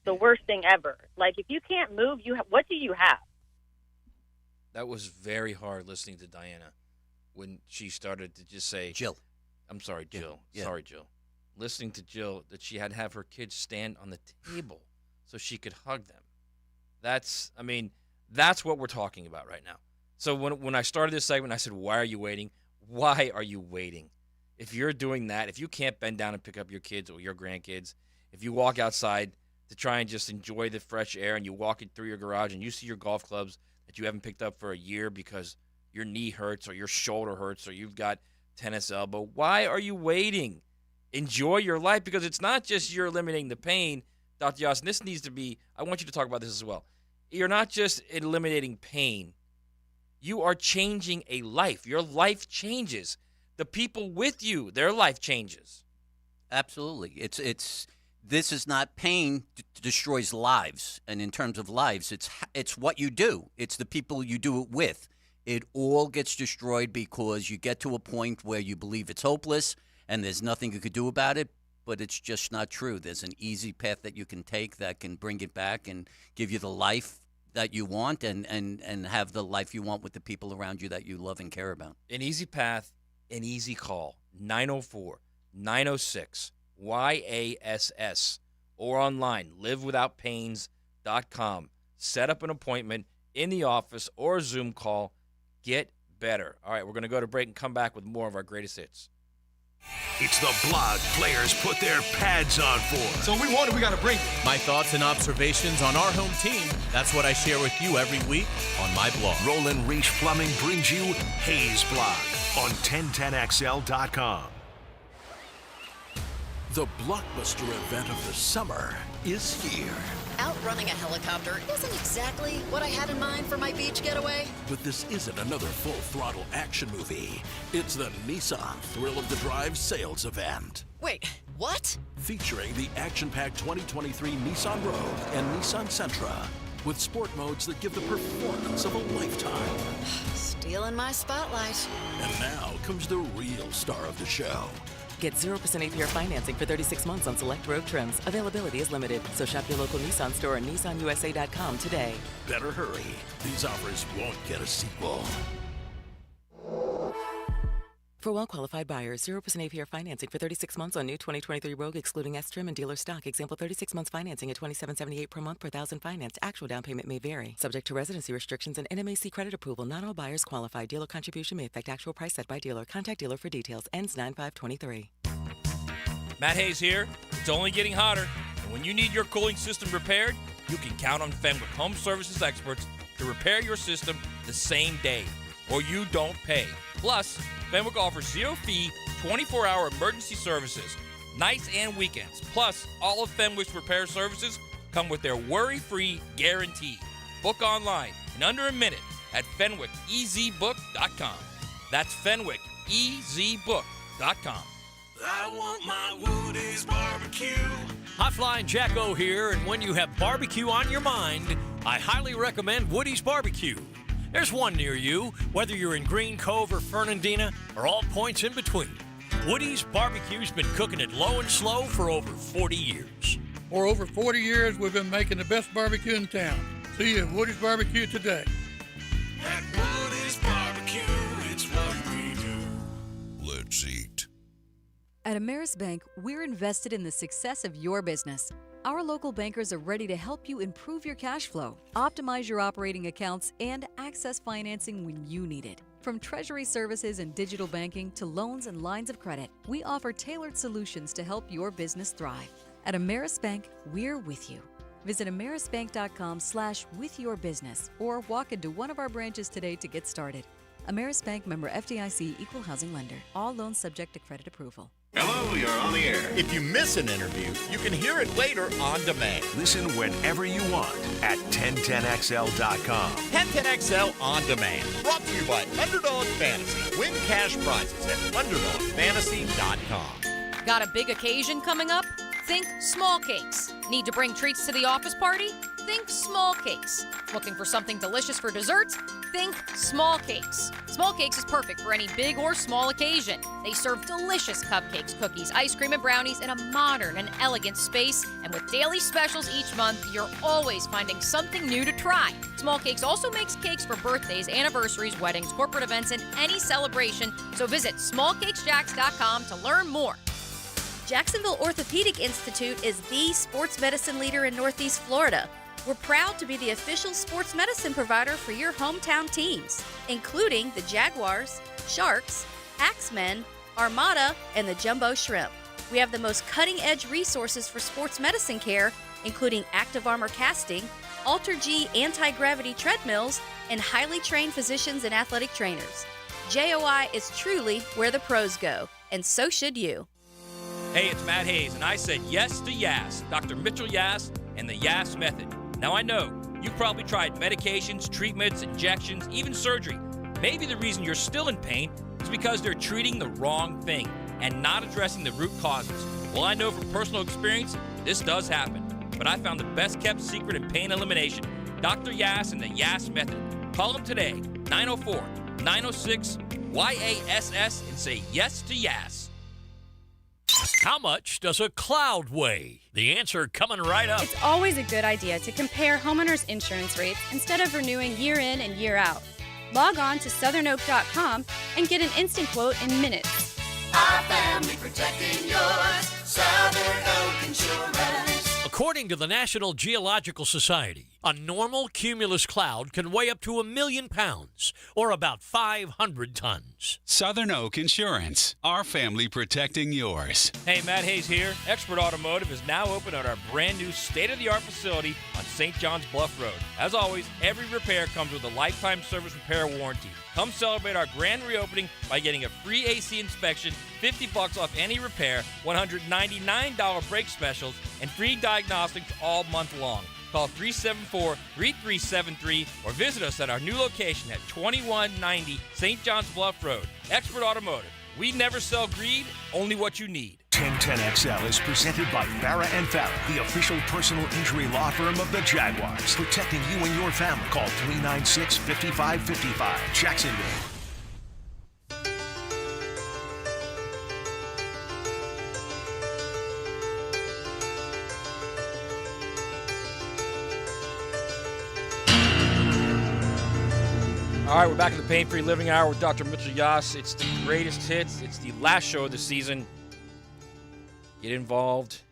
the worst thing ever. Like, if you can't move, what do you have? That was very hard listening to Diana when she started to just say, Jill. I'm sorry, Jill. Yeah. Sorry, Jill. Listening to Jill, that she had to have her kids stand on the table so she could hug them. That's what we're talking about right now. So when I started this segment, I said, why are you waiting? Why are you waiting? If you're doing that, if you can't bend down and pick up your kids or your grandkids, if you walk outside to try and just enjoy the fresh air and you walk it through your garage and you see your golf clubs that you haven't picked up for a year because your knee hurts or your shoulder hurts or you've got tennis elbow, why are you waiting? Enjoy your life, because it's not just you're eliminating the pain, Dr. Yass, and this needs to be, I want you to talk about this as well. You're not just eliminating pain. You are changing a life. Your life changes. The people with you, their life changes. Absolutely. This is not pain destroys lives, and in terms of lives, it's what you do. It's the people you do it with. It all gets destroyed because you get to a point where you believe it's hopeless and there's nothing you could do about it, but it's just not true. There's an easy path that you can take that can bring it back and give you the life that you want and have the life you want with the people around you that you love and care about. An easy path, an easy call. 904-906-YASS or online, livewithoutpains.com. Set up an appointment in the office or a Zoom call. Get better. All right, we're going to go to break and come back with more of our greatest hits. It's the blog players put their pads on for. So we got to bring my thoughts and observations on our home team. That's what I share with you every week on my blog. Roland Reach Plumbing brings you Hayes Blog on 1010XL.com. The blockbuster event of the summer is here. Outrunning a helicopter isn't exactly what I had in mind for my beach getaway. But this isn't another full-throttle action movie. It's the Nissan Thrill of the Drive sales event. Wait, what? Featuring the action-packed 2023 Nissan Rogue and Nissan Sentra, with sport modes that give the performance of a lifetime. Stealing my spotlight. And now comes the real star of the show. Get 0% APR financing for 36 months on select road trims. Availability is limited, so shop your local Nissan store and nissanusa.com today. Better hurry. These offers won't get a sequel. For well-qualified buyers, 0% APR financing for 36 months on new 2023 Rogue, excluding S-Trim and dealer stock. Example, 36 months financing at $27.78 per month per thousand financed. Actual down payment may vary. Subject to residency restrictions and NMAC credit approval. Not all buyers qualify. Dealer contribution may affect actual price set by dealer. Contact dealer for details. Ends 9/5/23. Matt Hayes here. It's only getting hotter. And when you need your cooling system repaired, you can count on Fenwick Home Services experts to repair your system the same day, or you don't pay. Plus, Fenwick offers zero-fee, 24-hour emergency services, nights and weekends. Plus, all of Fenwick's repair services come with their worry-free guarantee. Book online in under a minute at FenwickEasyBook.com. That's FenwickEasyBook.com. I want my Woody's barbecue. High Flying Jacko here, and when you have barbecue on your mind, I highly recommend Woody's Barbecue. There's one near you, whether you're in Green Cove or Fernandina, or all points in between. Woody's Barbecue's been cooking it low and slow for over 40 years. For over 40 years, we've been making the best barbecue in town. See you at Woody's Barbecue today. At Woody's Barbecue, it's what we do. Let's eat. At Ameris Bank, we're invested in the success of your business. Our local bankers are ready to help you improve your cash flow, optimize your operating accounts, and access financing when you need it. From treasury services and digital banking to loans and lines of credit, we offer tailored solutions to help your business thrive. At Ameris Bank, we're with you. Visit amerisbank.com/withyourbusiness or walk into one of our branches today to get started. Ameris Bank, member FDIC, equal housing lender. All loans subject to credit approval. Hello, you're on the air. If you miss an interview, you can hear it later on demand. Listen whenever you want at 1010XL.com. 1010XL on demand. Brought to you by Underdog Fantasy. Win cash prizes at UnderdogFantasy.com. Got a big occasion coming up? Think small cakes. Need to bring treats to the office party? Think small cakes. Looking for something delicious for desserts? Think small cakes. Small cakes is perfect for any big or small occasion. They serve delicious cupcakes, cookies, ice cream, and brownies in a modern and elegant space. And with daily specials each month, you're always finding something new to try. Small Cakes also makes cakes for birthdays, anniversaries, weddings, corporate events, and any celebration. So visit smallcakesjacks.com to learn more. Jacksonville Orthopedic Institute is the sports medicine leader in Northeast Florida. We're proud to be the official sports medicine provider for your hometown teams, including the Jaguars, Sharks, Axemen, Armada, and the Jumbo Shrimp. We have the most cutting-edge resources for sports medicine care, including active armor casting, Alter-G anti-gravity treadmills, and highly trained physicians and athletic trainers. JOI is truly where the pros go, and so should you. Hey, it's Matt Hayes, and I said yes to Yass, Dr. Mitchell Yass, and the Yass Method. Now, I know you've probably tried medications, treatments, injections, even surgery. Maybe the reason you're still in pain is because they're treating the wrong thing and not addressing the root causes. Well, I know from personal experience, this does happen. But I found the best-kept secret in pain elimination, Dr. Yass and the Yass Method. Call them today, 904-906-YASS, and say yes to Yass. How much does a cloud weigh? The answer coming right up. It's always a good idea to compare homeowners' insurance rates instead of renewing year in and year out. Log on to southernoak.com and get an instant quote in minutes. Our family protecting yours. Southern Oak Insurance. According to the National Geological Society, a normal cumulus cloud can weigh up to 1 million pounds, or about 500 tons. Southern Oak Insurance, our family protecting yours. Hey, Matt Hayes here. Expert Automotive is now open at our brand new state-of-the-art facility on St. John's Bluff Road. As always, every repair comes with a lifetime service repair warranty. Come celebrate our grand reopening by getting a free AC inspection, $50 off any repair, $199 brake specials, and free diagnostics all month long. Call 374-3373 or visit us at our new location at 2190 St. John's Bluff Road. Expert Automotive. We never sell greed, only what you need. 1010XL is presented by Farah & Farah, the official personal injury law firm of the Jaguars. Protecting you and your family. Call 396-5555. Jacksonville. All right, we're back in the Pain-Free Living Hour with Dr. Mitchell Yass. It's the greatest hits. It's the last show of the season. Get involved.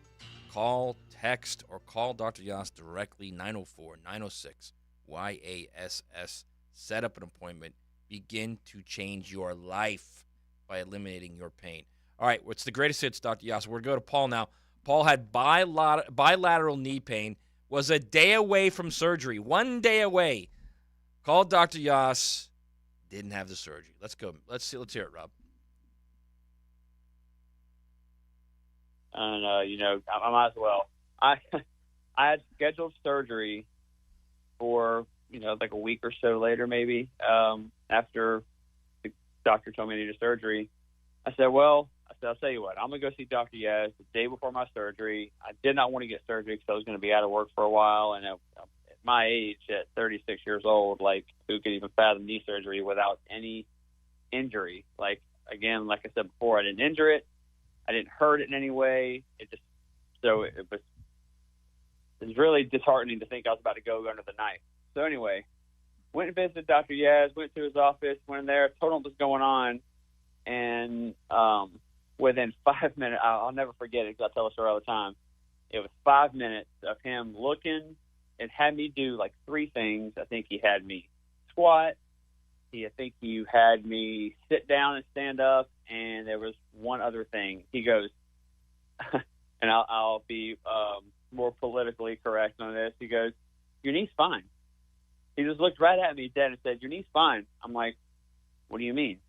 Call, text, or call Dr. Yass directly, 904-906-YASS. Set up an appointment. Begin to change your life by eliminating your pain. All right, what's the greatest hits, Dr. Yass? We're going to go to Paul now. Paul had bilateral knee pain, was a day away from surgery, 1 day away. Called Dr. Yass, didn't have the surgery. Let's go. Let's hear it, Rob. And I might as well. I had scheduled surgery for like a week or so later, maybe after the doctor told me I needed surgery. I said, I'll tell you what, I'm gonna go see Dr. Yass the day before my surgery. I did not want to get surgery because I was going to be out of work for a while, and at my age, at 36 years old, like, who could even fathom knee surgery without any injury? Like I said before, I didn't injure it. I didn't hurt it in any way. It was really disheartening to think I was about to go under the knife. So anyway, went and visited Dr. Yass, went to his office, went in there, told him what was going on, and within 5 minutes, I'll never forget it because I tell the story all the time. It was 5 minutes of him looking and had me do like 3 things. I think he had me squat. I think he had me sit down and stand up, and there was one other thing. He goes, and I'll be more politically correct on this. He goes, "Your knee's fine." He just looked right at me dead and said, "Your knee's fine." I'm like, "What do you mean?"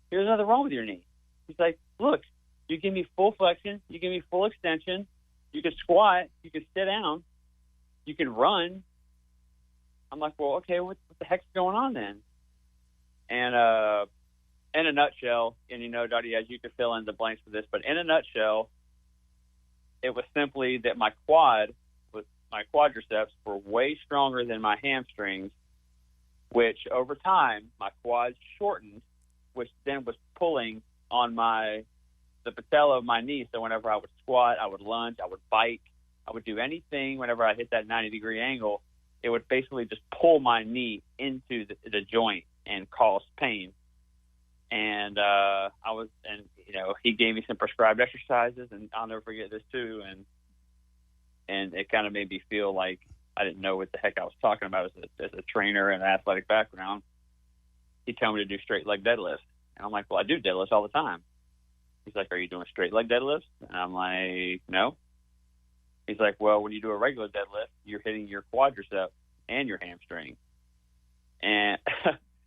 "There's nothing wrong with your knee." He's like, "Look, you give me full flexion, you give me full extension, you can squat, you can sit down, you can run." I'm like, "Well, okay, what the heck's going on then?" And in a nutshell, and Dr. Yass, you could fill in the blanks for this, but in a nutshell, it was simply that my quadriceps were way stronger than my hamstrings, which over time my quads shortened, which then was pulling on the patella of my knee. So whenever I would squat, I would lunge, I would bike, I would do anything. Whenever I hit that 90-degree angle, it would basically just pull my knee into the joint and cause pain. And he gave me some prescribed exercises, and I'll never forget this too. And it kind of made me feel like I didn't know what the heck I was talking about as a trainer and an athletic background. He told me to do straight leg deadlifts, and I'm like, "Well, I do deadlifts all the time." He's like, "Are you doing straight leg deadlifts?" And I'm like, "No." He's like, "Well, when you do a regular deadlift, you're hitting your quadricep and your hamstring." And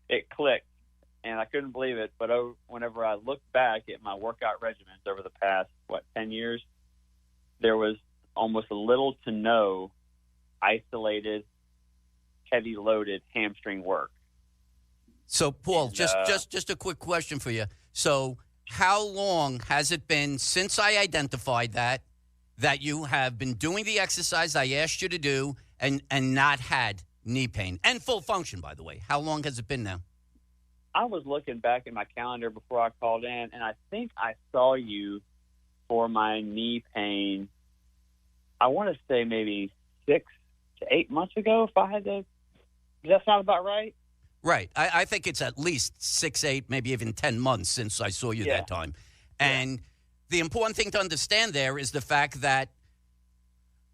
it clicked, and I couldn't believe it. But whenever I look back at my workout regimens over the past, 10 years, there was almost little to no isolated, heavy loaded hamstring work. So, Paul, just a quick question for you. So, how long has it been since I identified that you have been doing the exercise I asked you to do and not had knee pain and full function, by the way? How long has it been now? I was looking back in my calendar before I called in, and I think I saw you for my knee pain, I want to say maybe 6 to 8 months ago, if I had to. Does that sound about right? Right. I think it's at least 6, 8, maybe even 10 months since I saw you that time. And the important thing to understand there is the fact that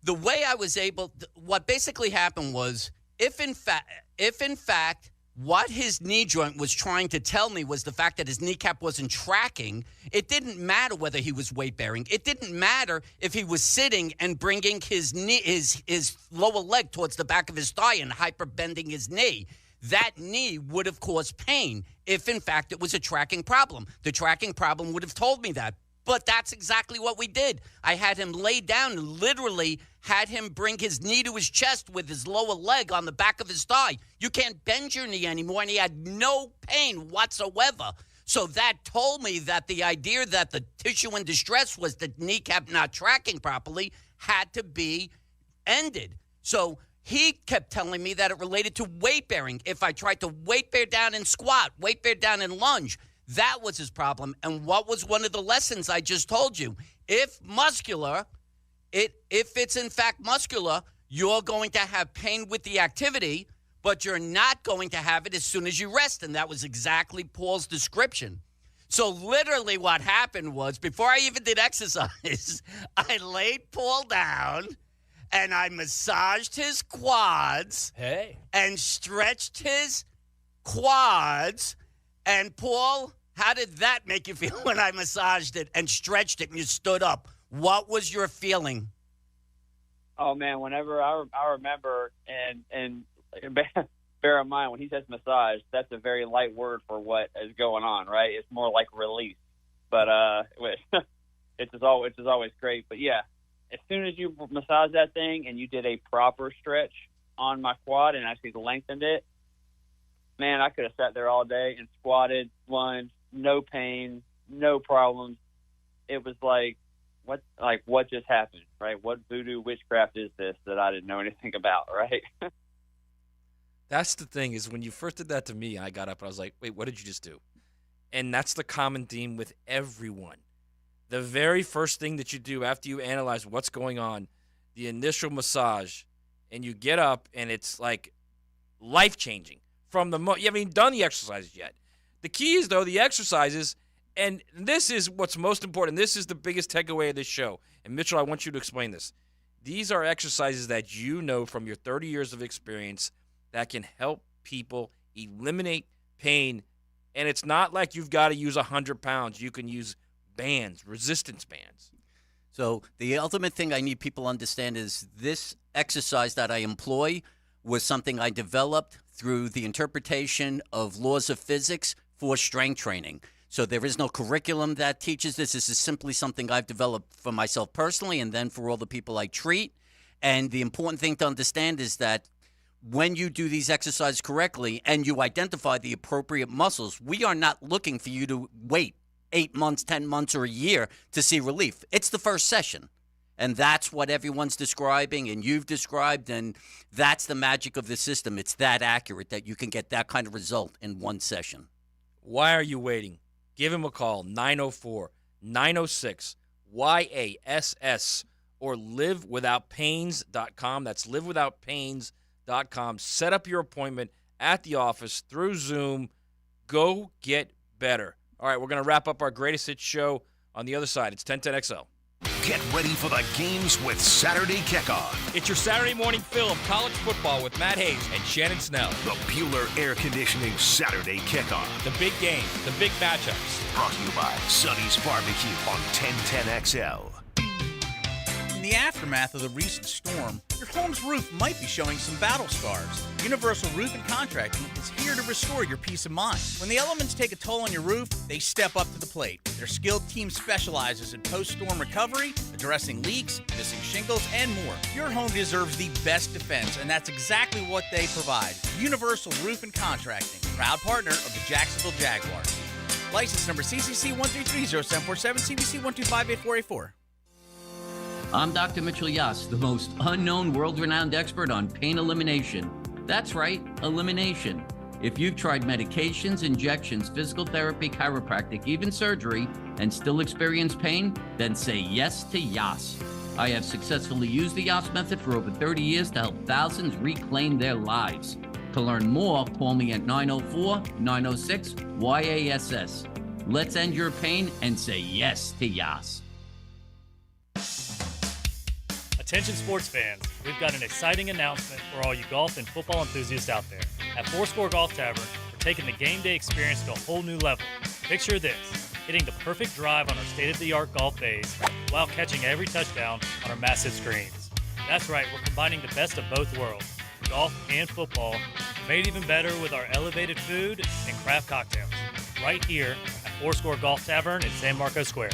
the way I was able, what basically happened was, if in fact what his knee joint was trying to tell me was the fact that his kneecap wasn't tracking, it didn't matter whether he was weight bearing. It didn't matter if he was sitting and bringing his knee, his lower leg towards the back of his thigh and hyperbending his knee. That knee would have caused pain if, in fact, it was a tracking problem. The tracking problem would have told me that. But that's exactly what we did. I had him lay down and literally had him bring his knee to his chest with his lower leg on the back of his thigh. You can't bend your knee anymore, and he had no pain whatsoever. So that told me that the idea that the tissue in distress was the kneecap not tracking properly had to be ended. So he kept telling me that it related to weight bearing. If I tried to weight bear down and squat, weight bear down and lunge, that was his problem. And what was one of the lessons I just told you? If it's in fact muscular, you're going to have pain with the activity, but you're not going to have it as soon as you rest. And that was exactly Paul's description. So literally what happened was, before I even did exercise, I laid Paul down and I massaged his quads and stretched his quads. And Paul, how did that make you feel when I massaged it and stretched it and you stood up? What was your feeling? Oh man, whenever I remember, and bear in mind when he says massage, that's a very light word for what is going on, right? It's more like release, but it's just always great. But yeah, as soon as you massage that thing and you did a proper stretch on my quad and actually lengthened it, man, I could have sat there all day and squatted, lunged, no pain, no problems. It was like what just happened, right? What voodoo witchcraft is this that I didn't know anything about, right? That's the thing, is when you first did that to me, I got up and I was like, wait, what did you just do? And that's the common theme with everyone. The very first thing that you do after you analyze what's going on, the initial massage, and you get up and it's like life-changing. From the you haven't even done the exercises yet. The key is, though, the exercises, and this is what's most important. This is the biggest takeaway of this show. And, Mitchell, I want you to explain this. These are exercises that you know from your 30 years of experience that can help people eliminate pain. And it's not like you've got to use 100 pounds. You can use bands, resistance bands. So the ultimate thing I need people to understand is this exercise that I employ was something I developed through the interpretation of laws of physics for strength training. So there is no curriculum that teaches this. This is simply something I've developed for myself personally and then for all the people I treat. And the important thing to understand is that when you do these exercises correctly and you identify the appropriate muscles, we are not looking for you to wait 8 months, 10 months, or a year to see relief. It's the first session. And that's what everyone's describing and you've described, and that's the magic of the system. It's that accurate that you can get that kind of result in one session. Why are you waiting? Give him a call, 904-906-YASS, or livewithoutpains.com. That's livewithoutpains.com. Set up your appointment at the office through Zoom. Go get better. All right, we're going to wrap up our Greatest Hits show on the other side. It's 1010XL. Get ready for the games with Saturday Kickoff. It's your Saturday morning fill of college football with Matt Hayes and Shannon Snell. The Bueller Air Conditioning Saturday Kickoff. The big games, the big matchups. Brought to you by Sonny's Barbecue on 1010XL. In the aftermath of the recent storm, your home's roof might be showing some battle scars. Universal Roof and Contracting is here to restore your peace of mind. When the elements take a toll on your roof, they step up to the plate. Their skilled team specializes in post-storm recovery, addressing leaks, missing shingles, and more. Your home deserves the best defense, and that's exactly what they provide. Universal Roof and Contracting, proud partner of the Jacksonville Jaguars. License number CCC 1330747, CBC 1258484. I'm Dr. Mitchell Yass, the most unknown world-renowned expert on pain elimination. That's right, elimination. If you've tried medications, injections, physical therapy, chiropractic, even surgery, and still experience pain, then say yes to Yass. I have successfully used the Yass Method for over 30 years to help thousands reclaim their lives. To learn more, call me at 904-906-YASS. Let's end your pain and say yes to Yass. Attention sports fans, we've got an exciting announcement for all you golf and football enthusiasts out there. At Fourscore Golf Tavern, we're taking the game day experience to a whole new level. Picture this, hitting the perfect drive on our state-of-the-art golf bays while catching every touchdown on our massive screens. That's right, we're combining the best of both worlds, golf and football, made even better with our elevated food and craft cocktails. Right here at Fourscore Golf Tavern in San Marcos Square.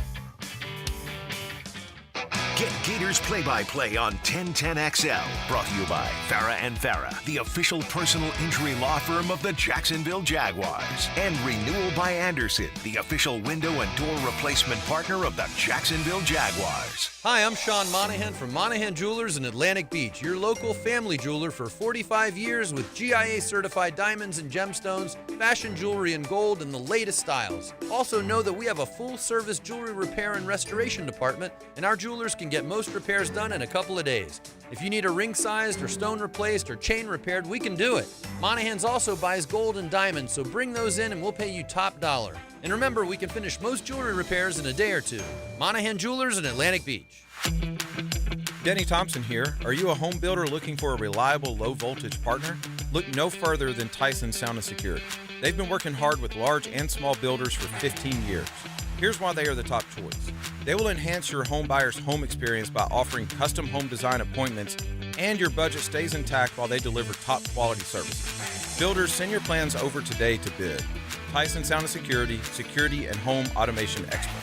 Get Gators play-by-play on 1010XL. Brought to you by Farah & Farah, the official personal injury law firm of the Jacksonville Jaguars. And Renewal by Anderson, the official window and door replacement partner of the Jacksonville Jaguars. Hi, I'm Sean Monahan from Monahan Jewelers in Atlantic Beach, your local family jeweler for 45 years with GIA-certified diamonds and gemstones, fashion jewelry in gold, and the latest styles. Also know that we have a full-service jewelry repair and restoration department, and our jewelers can get most repairs done in a couple of days. If you need a ring-sized or stone replaced or chain repaired, we can do it. Monahan's also buys gold and diamonds, so bring those in and we'll pay you top dollar. And remember, we can finish most jewelry repairs in a day or two. Monahan Jewelers in Atlantic Beach. Denny Thompson here. Are you a home builder looking for a reliable low-voltage partner? Look no further than Tyson Sound and Security. They've been working hard with large and small builders for 15 years. Here's why they are the top choice. They will enhance your home buyer's home experience by offering custom home design appointments, and your budget stays intact while they deliver top quality services. Builders, send your plans over today to bid. Tyson Sound and Security, security and home automation experts.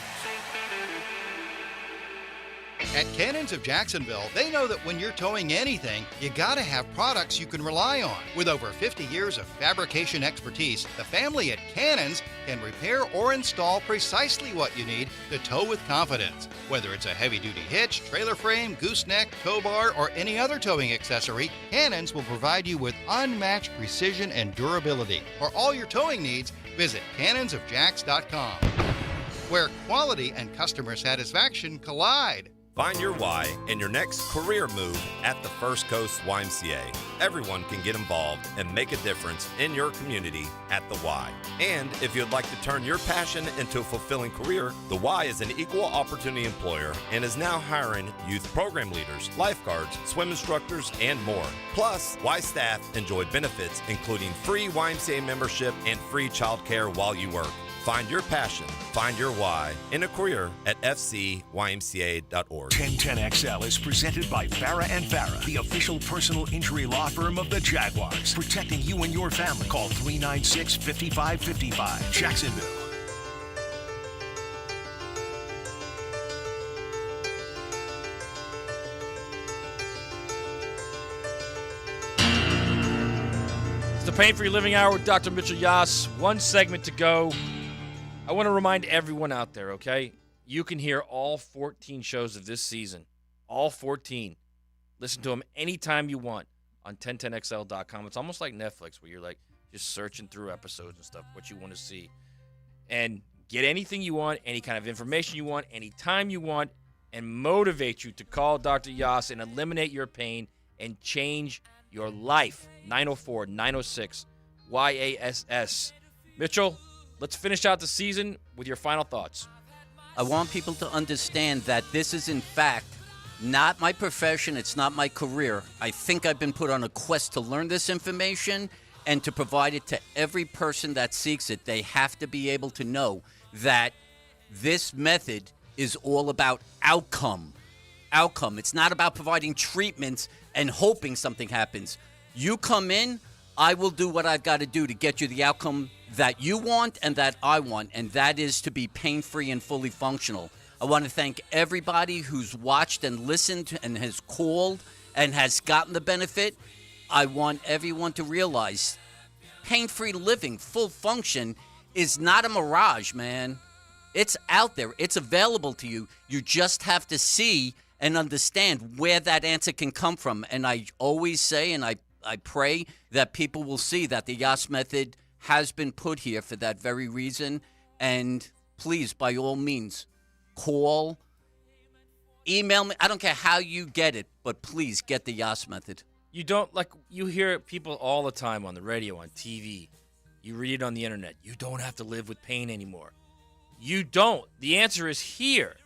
At Cannons of Jacksonville, they know that when you're towing anything, you gotta have products you can rely on. With over 50 years of fabrication expertise, the family at Cannons can repair or install precisely what you need to tow with confidence. Whether it's a heavy-duty hitch, trailer frame, gooseneck, tow bar, or any other towing accessory, Cannons will provide you with unmatched precision and durability. For all your towing needs, visit cannonsofjacks.com, where quality and customer satisfaction collide. Find your why in your next career move at the First Coast YMCA. Everyone can get involved and make a difference in your community at the Y. And if you'd like to turn your passion into a fulfilling career, the Y is an equal opportunity employer and is now hiring youth program leaders, lifeguards, swim instructors, and more. Plus, Y staff enjoy benefits including free YMCA membership and free childcare while you work. Find your passion, find your why in a career at fcymca.org. 1010XL is presented by Farah & Farah, the official personal injury law firm of the Jaguars. Protecting you and your family. Call 396-5555. Jacksonville. It's the Pain-Free Living Hour with Dr. Mitchell Yass. One segment to go. I want to remind everyone out there, okay? You can hear all 14 shows of this season. All 14. Listen to them anytime you want on 1010XL.com. It's almost like Netflix where you're like just searching through episodes and stuff, what you want to see. And get anything you want, any kind of information you want, anytime you want, and motivate you to call Dr. Yass and eliminate your pain and change your life. 904-906-YASS. Mitchell, let's finish out the season with your final thoughts. I want people to understand that this is, in fact, not my profession. It's not my career. I think I've been put on a quest to learn this information and to provide it to every person that seeks it. They have to be able to know that this method is all about outcome. Outcome. It's not about providing treatments and hoping something happens. You come in, I will do what I've got to do to get you the outcome that you want and that I want, and that is to be pain-free and fully functional. I want to thank everybody who's watched and listened and has called and has gotten the benefit. I want everyone to realize pain-free living, full function, is not a mirage, man. It's out there. It's available to you. You just have to see and understand where that answer can come from. And I always say, and I I pray that people will see that the Yass Method has been put here for that very reason. And please, by all means, call, email me. I don't care how you get it, but please get the Yass Method. You don't, like, you hear people all the time on the radio, on TV. You read it on the internet. You don't have to live with pain anymore. You don't. The answer is here.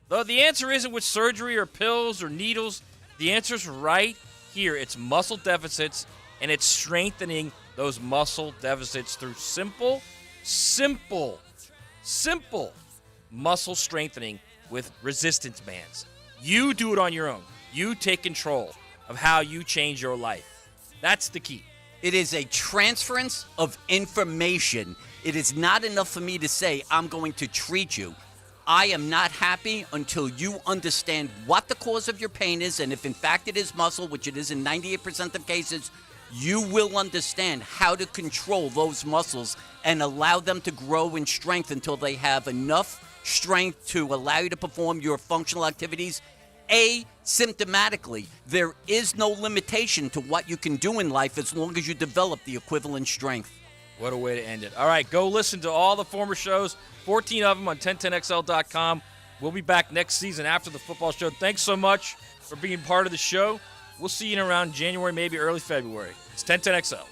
Though the answer isn't with surgery or pills or needles. The answer's right here. It's muscle deficits, and it's strengthening those muscle deficits through simple muscle strengthening with resistance bands. You do it on your own. You take control of how you change your life. That's the key. It is a transference of information. It is not enough for me to say, I'm going to treat you. I am not happy until you understand what the cause of your pain is, and if in fact it is muscle, which it is in 98% of cases, you will understand how to control those muscles and allow them to grow in strength until they have enough strength to allow you to perform your functional activities asymptomatically. There is no limitation to what you can do in life as long as you develop the equivalent strength. What a way to end it. All right, go listen to all the former shows, 14 of them on 1010XL.com. We'll be back next season after the football show. Thanks so much for being part of the show. We'll see you in around January, maybe early February. It's 1010XL.